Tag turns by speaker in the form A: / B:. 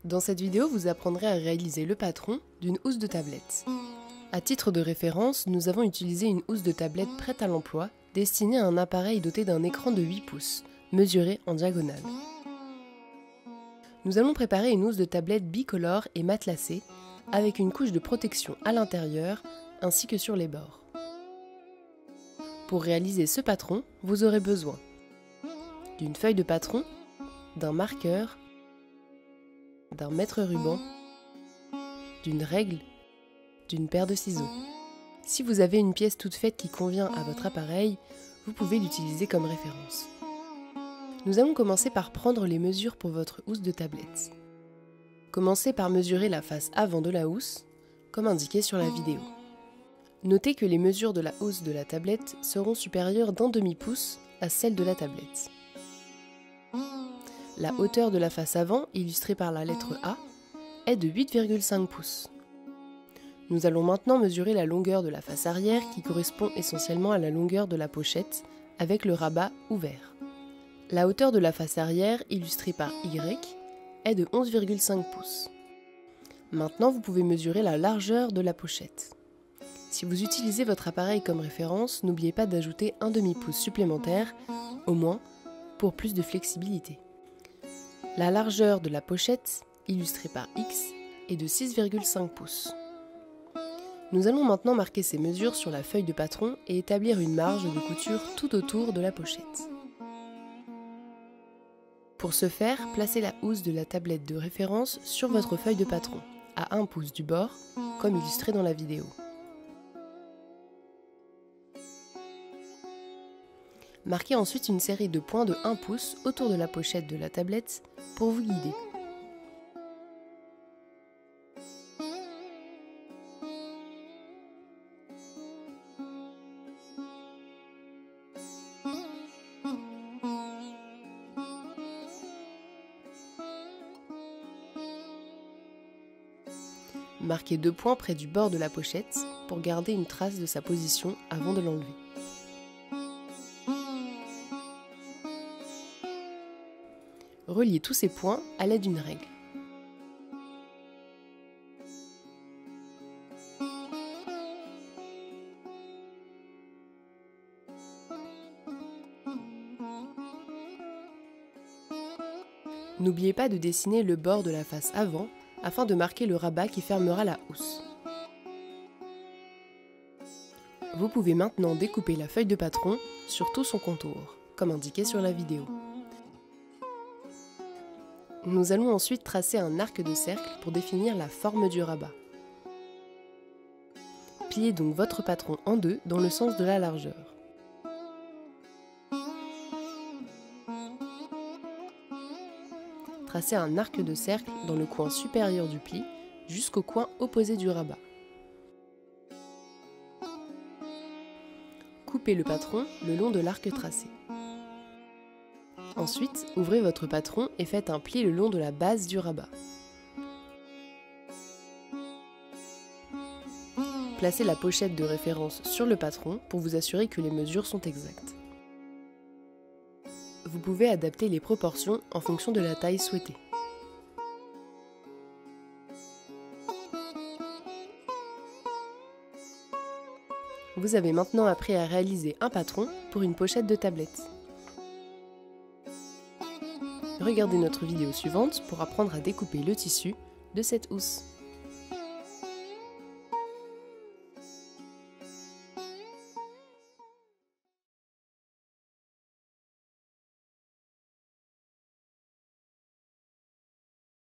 A: Dans cette vidéo, vous apprendrez à réaliser le patron d'une housse de tablette. À titre de référence, nous avons utilisé une housse de tablette prête à l'emploi, destinée à un appareil doté d'un écran de 8 pouces, mesuré en diagonale. Nous allons préparer une housse de tablette bicolore et matelassée, avec une couche de protection à l'intérieur, ainsi que sur les bords. Pour réaliser ce patron, vous aurez besoin d'une feuille de patron, d'un marqueur, d'un mètre-ruban, d'une règle, d'une paire de ciseaux. Si vous avez une pièce toute faite qui convient à votre appareil, vous pouvez l'utiliser comme référence. Nous allons commencer par prendre les mesures pour votre housse de tablette. Commencez par mesurer la face avant de la housse, comme indiqué sur la vidéo. Notez que les mesures de la housse de la tablette seront supérieures d'1 demi-pouce à celle de la tablette. La hauteur de la face avant, illustrée par la lettre A, est de 8,5 pouces. Nous allons maintenant mesurer la longueur de la face arrière qui correspond essentiellement à la longueur de la pochette avec le rabat ouvert. La hauteur de la face arrière, illustrée par Y, est de 11,5 pouces. Maintenant, vous pouvez mesurer la largeur de la pochette. Si vous utilisez votre appareil comme référence, n'oubliez pas d'ajouter un demi-pouce supplémentaire, au moins, pour plus de flexibilité. La largeur de la pochette, illustrée par X, est de 6,5 pouces. Nous allons maintenant marquer ces mesures sur la feuille de patron et établir une marge de couture tout autour de la pochette. Pour ce faire, placez la housse de la tablette de référence sur votre feuille de patron, à 1 pouce du bord, comme illustré dans la vidéo. Marquez ensuite une série de points de 1 pouce autour de la pochette de la tablette pour vous guider. Marquez 2 points près du bord de la pochette pour garder une trace de sa position avant de l'enlever. Reliez tous ces points à l'aide d'une règle. N'oubliez pas de dessiner le bord de la face avant afin de marquer le rabat qui fermera la housse. Vous pouvez maintenant découper la feuille de patron sur tout son contour, comme indiqué sur la vidéo. Nous allons ensuite tracer un arc de cercle pour définir la forme du rabat. Pliez donc votre patron en deux dans le sens de la largeur. Tracez un arc de cercle dans le coin supérieur du pli jusqu'au coin opposé du rabat. Coupez le patron le long de l'arc tracé. Ensuite, ouvrez votre patron et faites un pli le long de la base du rabat. Placez la pochette de référence sur le patron pour vous assurer que les mesures sont exactes. Vous pouvez adapter les proportions en fonction de la taille souhaitée. Vous avez maintenant appris à réaliser un patron pour une pochette de tablette. Regardez notre vidéo suivante pour apprendre à découper le tissu de cette housse.